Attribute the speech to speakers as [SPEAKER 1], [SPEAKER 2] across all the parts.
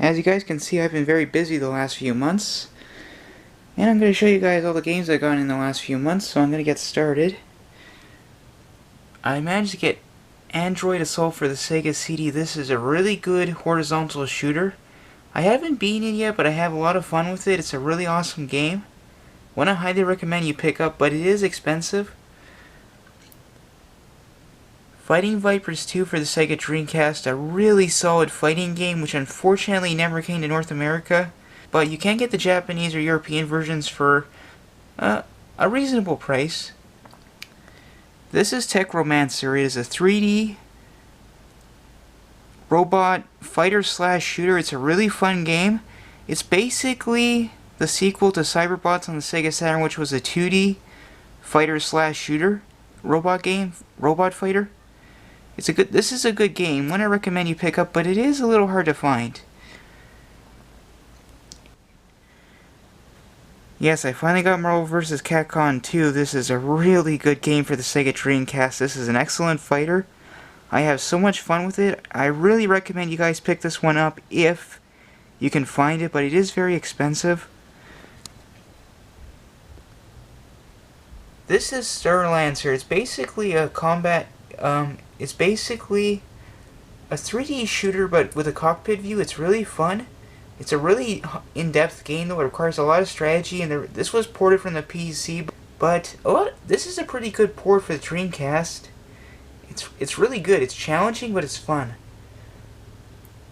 [SPEAKER 1] As you guys can see, I've been very busy the last few months, and I'm going to show you guys all the games I've gotten in the last few months, so I'm going to get started. I managed to get Android Assault for the Sega CD. This is a really good horizontal shooter. I haven't beaten it yet, but I have a lot of fun with it. It's a really awesome game. One I highly recommend you pick up, but it is expensive. Fighting Vipers 2 for the Sega Dreamcast, a really solid fighting game which unfortunately never came to North America, but you can get the Japanese or European versions for a reasonable price. This is Techromancer. It is a 3D robot fighter slash shooter. It's a really fun game. It's basically the sequel to Cyberbots on the Sega Saturn, which was a 2D fighter slash shooter robot game, robot fighter. This is a good game, one I recommend you pick up, but it is a little hard to find. Yes, I finally got Marvel vs. Capcom 2. This is a really good game for the Sega Dreamcast. This is an excellent fighter. I have so much fun with it. I really recommend you guys pick this one up if you can find it, but it is very expensive. This is Starlancer. It's basically a combat, it's basically a 3D shooter, but with a cockpit view. It's really fun. It's a really in-depth game, though. It requires a lot of strategy, and this was ported from the PC, but this is a pretty good port for the Dreamcast. It's really good. It's challenging, but it's fun.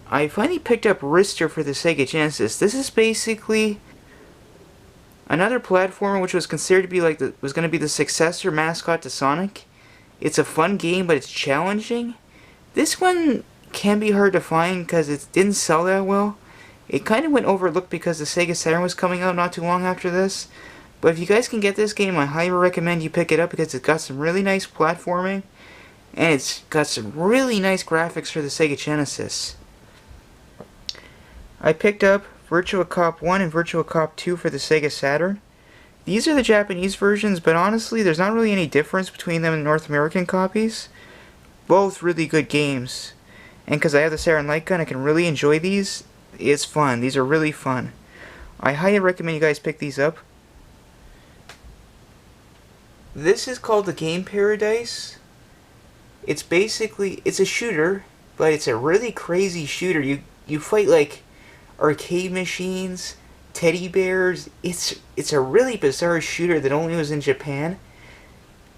[SPEAKER 1] I finally picked up Rister for the Sega Genesis. This is basically another platformer which was considered to be was going to be the successor mascot to Sonic. It's a fun game, but it's challenging. This one can be hard to find because it didn't sell that well. It kind of went overlooked because the Sega Saturn was coming out not too long after this. But if you guys can get this game, I highly recommend you pick it up because it's got some really nice platforming, and it's got some really nice graphics for the Sega Genesis. I picked up Virtua Cop 1 and Virtua Cop 2 for the Sega Saturn. These are the Japanese versions, but honestly, there's not really any difference between them and North American copies. Both really good games. And because I have the Saturn Light Gun, I can really enjoy these. It's fun. These are really fun. I highly recommend you guys pick these up. This is called the Game Paradise. It's a shooter, but it's a really crazy shooter. You fight like arcade machines, teddy bears. It's a really bizarre shooter that only was in Japan.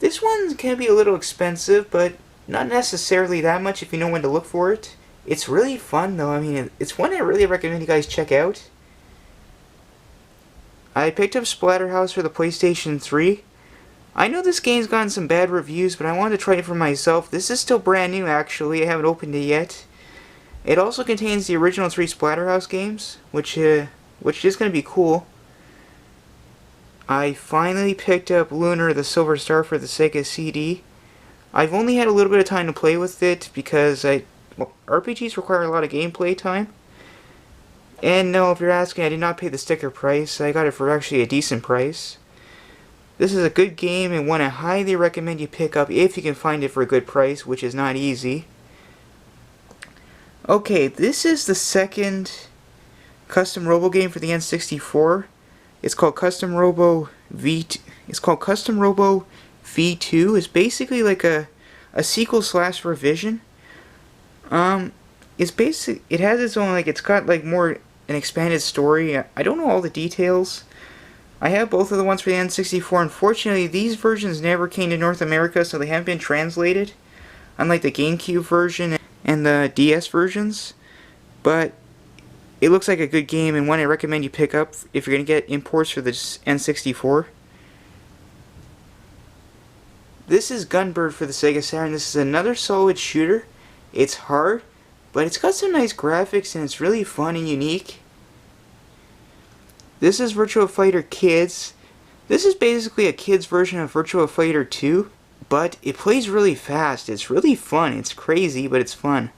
[SPEAKER 1] This one can be a little expensive, but not necessarily that much if you know when to look for it. It's really fun though. I mean, it's one I really recommend you guys check out. I picked up Splatterhouse for the PlayStation 3. I know this game's gotten some bad reviews, but I wanted to try it for myself. This is still brand new actually. I haven't opened it yet. It also contains the original 3 Splatterhouse games, which is going to be cool. I finally picked up Lunar the Silver Star for the Sega CD. I've only had a little bit of time to play with it because RPGs require a lot of gameplay time. And no, if you're asking, I did not pay the sticker price. I got it for actually a decent price. This is a good game and one I highly recommend you pick up if you can find it for a good price, which is not easy. Okay, this is the second custom robo game for the N64. It's called Custom Robo V2. It's called Custom Robo V2. It's basically like a sequel slash revision. It has its own, it's got more an expanded story. I don't know all the details. I have both of the ones for the N64. Unfortunately, these versions never came to North America, so they haven't been translated, unlike the GameCube version and the DS versions. But it looks like a good game and one I recommend you pick up if you're going to get imports for the N64. This is Gunbird for the Sega Saturn. This is another solid shooter. It's hard, but it's got some nice graphics and it's really fun and unique. This is Virtua Fighter Kids. This is basically a kid's version of Virtua Fighter 2, but it plays really fast. It's really fun. It's crazy, but it's fun.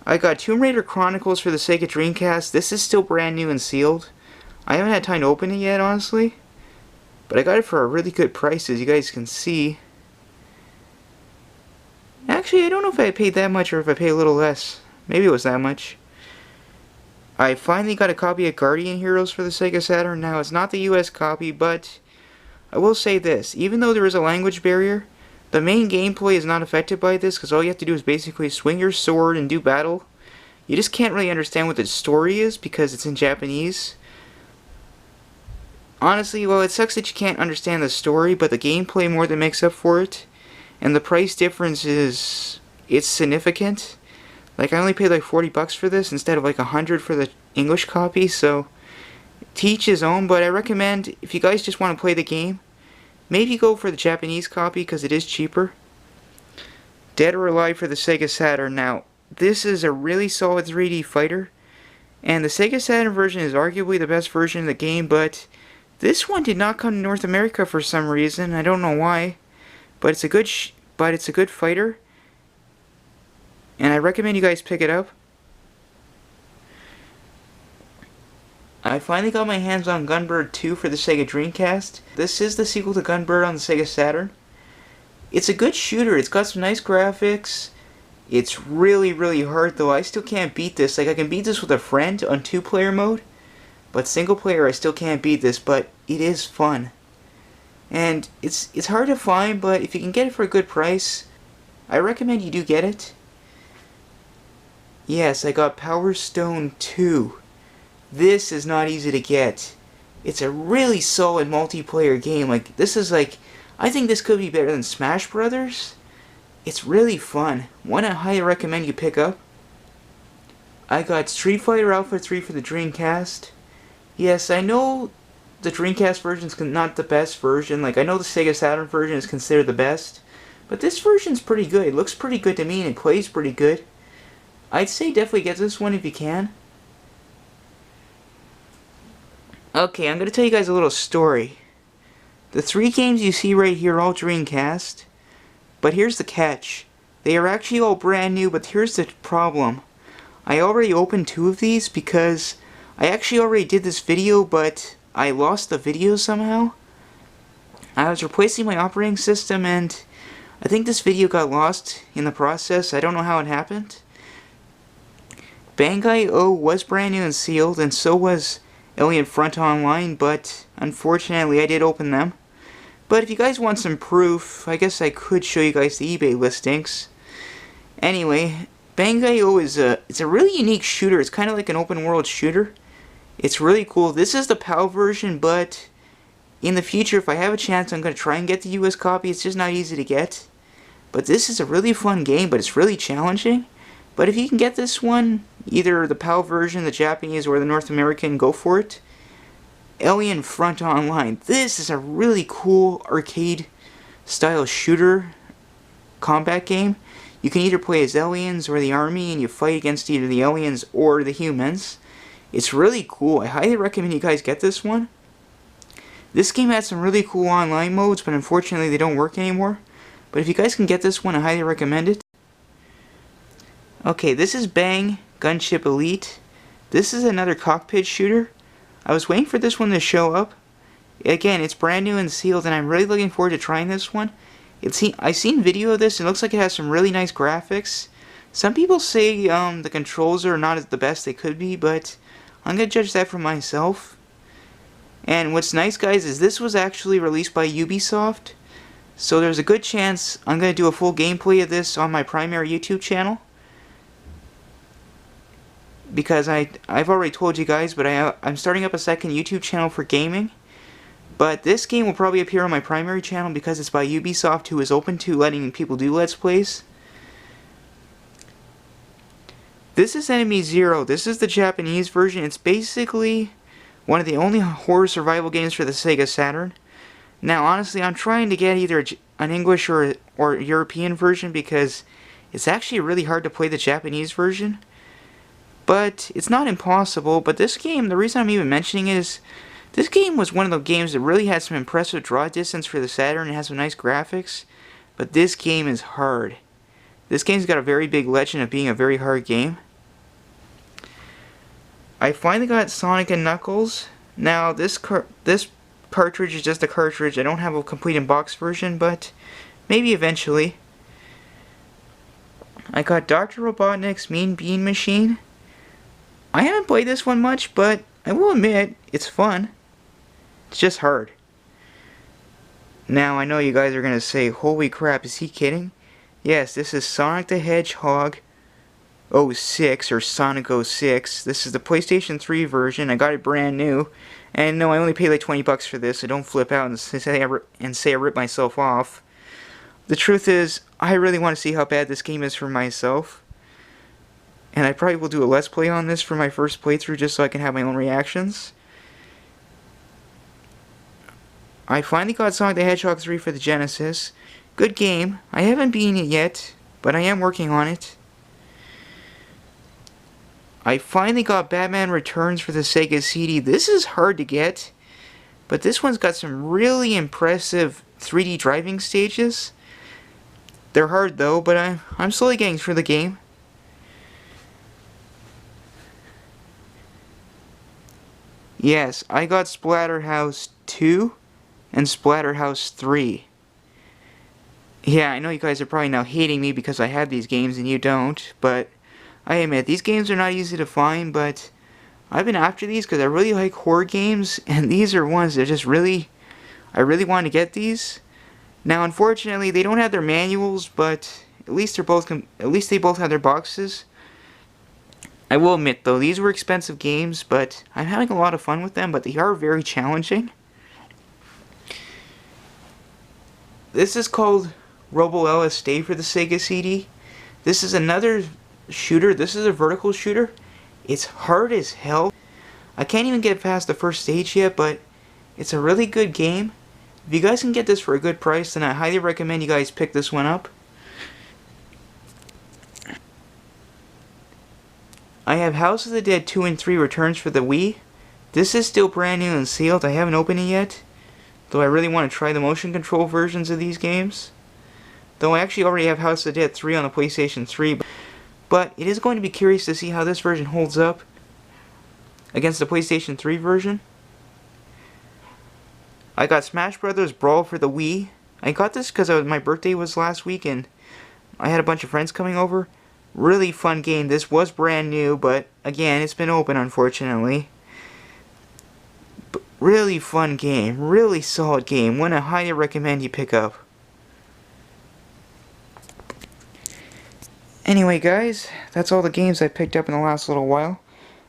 [SPEAKER 1] I got Tomb Raider Chronicles for the Sega Dreamcast. This is still brand new and sealed. I haven't had time to open it yet, honestly, but I got it for a really good price, as you guys can see. Actually, I don't know if I paid that much or if I paid a little less. Maybe it was that much. I finally got a copy of Guardian Heroes for the Sega Saturn. Now, it's not the US copy, but I will say this. Even though there is a language barrier, the main gameplay is not affected by this, because all you have to do is basically swing your sword and do battle. You just can't really understand what the story is, because it's in Japanese. Honestly, well, it sucks that you can't understand the story, but the gameplay more than makes up for it. And the price difference it's significant. Like, I only paid like 40 bucks for this instead of like 100 for the English copy, so to each his own. But I recommend, if you guys just want to play the game, maybe go for the Japanese copy because it is cheaper. Dead or Alive for the Sega Saturn. Now, this is a really solid 3D fighter, and the Sega Saturn version is arguably the best version of the game, but this one did not come to North America for some reason. I don't know why, but it's a good fighter. And I recommend you guys pick it up. I finally got my hands on Gunbird 2 for the Sega Dreamcast. This is the sequel to Gunbird on the Sega Saturn. It's a good shooter. It's got some nice graphics. It's really, really hard though. I still can't beat this. Like, I can beat this with a friend on 2-player mode, but single player I still can't beat this, but it is fun. And it's hard to find, but if you can get it for a good price, I recommend you do get it. Yes, I got Power Stone 2. This is not easy to get. It's a really solid multiplayer game. Like, this is like, I think this could be better than Smash Brothers. It's really fun. One I highly recommend you pick up. I got Street Fighter Alpha 3 for the Dreamcast. Yes, I know the Dreamcast version is not the best version. Like, I know the Sega Saturn version is considered the best, but this version's pretty good. It looks pretty good to me and it plays pretty good. I'd say definitely get this one if you can. Okay, I'm going to tell you guys a little story. The 3 games you see right here are all Dreamcast, but here's the catch. They are actually all brand new, but here's the problem. I already opened 2 of these because I actually already did this video, but I lost the video somehow. I was replacing my operating system and I think this video got lost in the process. I don't know how it happened. Bangai-O was brand new and sealed, and so was Alien Front Online, but unfortunately I did open them. But if you guys want some proof, I guess I could show you guys the eBay listings. Anyway, Bangai-O it's a really unique shooter. It's kind of like an open world shooter. It's really cool. This is the PAL version, but in the future, if I have a chance, I'm going to try and get the US copy. It's just not easy to get. But this is a really fun game, but it's really challenging. But if you can get this one, either the PAL version, the Japanese, or the North American, go for it. Alien Front Online. This is a really cool arcade-style shooter combat game. You can either play as aliens or the army, and you fight against either the aliens or the humans. It's really cool. I highly recommend you guys get this one. This game has some really cool online modes, but unfortunately they don't work anymore. But if you guys can get this one, I highly recommend it. Okay, this is Bang Gunship Elite. This is another cockpit shooter. I was waiting for this one to show up. Again, it's brand new and sealed, and I'm really looking forward to trying this one. I've seen video of this, and it looks like it has some really nice graphics. Some people say the controls are not the best they could be, but I'm going to judge that for myself. And what's nice, guys, is this was actually released by Ubisoft. So there's a good chance I'm going to do a full gameplay of this on my primary YouTube channel. Because I've already told you guys, but I'm starting up a second YouTube channel for gaming. But this game will probably appear on my primary channel because it's by Ubisoft, who is open to letting people do Let's Plays. This is Enemy Zero. This is the Japanese version. It's basically one of the only horror survival games for the Sega Saturn. Now, honestly, I'm trying to get either an English or European version because it's actually really hard to play the Japanese version. But it's not impossible. But this game, the reason I'm even mentioning it is this game was one of the games that really had some impressive draw distance for the Saturn and has some nice graphics. But this game is hard. This game's got a very big legend of being a very hard game. I finally got Sonic & Knuckles. Now, this cartridge is just a cartridge. I don't have a complete in-box version, but maybe eventually. I got Dr. Robotnik's Mean Bean Machine. I haven't played this one much, but I will admit, it's fun. It's just hard. Now, I know you guys are going to say, holy crap, is he kidding? Yes, this is Sonic the Hedgehog 06, or Sonic 06. This is the PlayStation 3 version. I got it brand new. And no, I only paid like 20 bucks for this, so don't flip out and say I ripped myself off. The truth is, I really want to see how bad this game is for myself. And I probably will do a Let's Play on this for my first playthrough just so I can have my own reactions. I finally got Sonic the Hedgehog 3 for the Genesis. Good game. I haven't beaten it yet, but I am working on it. I finally got Batman Returns for the Sega CD. This is hard to get, but this one's got some really impressive 3D driving stages. They're hard though, but I'm slowly getting through the game. Yes, I got Splatterhouse 2 and Splatterhouse 3. Yeah, I know you guys are probably now hating me because I have these games and you don't, but I admit, these games are not easy to find, but I've been after these because I really like horror games, and these are ones that just I really want to get these. Now, unfortunately, they don't have their manuals, but at least they both have their boxes. I will admit, though, these were expensive games, but I'm having a lot of fun with them, but they are very challenging. This is called Robo LSD for the Sega CD. This is another shooter. This is a vertical shooter. It's hard as hell. I can't even get past the first stage yet, but it's a really good game. If you guys can get this for a good price, then I highly recommend you guys pick this one up. I have House of the Dead 2 and 3 Returns for the Wii. This is still brand new and sealed. I haven't opened it yet, though I really want to try the motion control versions of these games. Though I actually already have House of the Dead 3 on the PlayStation 3, but it is going to be curious to see how this version holds up against the PlayStation 3 version. I got Smash Brothers Brawl for the Wii. I got this because my birthday was last week and I had a bunch of friends coming over. Really fun game. This was brand new, but again, it's been open unfortunately. But really fun game. Really solid game. One I highly recommend you pick up. Anyway guys, that's all the games I picked up in the last little while.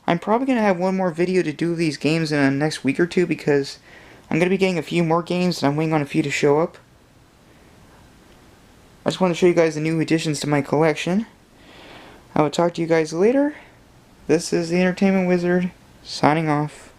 [SPEAKER 1] I'm probably going to have one more video to do these games in the next week or two because I'm going to be getting a few more games and I'm waiting on a few to show up. I just want to show you guys the new additions to my collection. I will talk to you guys later. This is the Entertainment Wizard, signing off.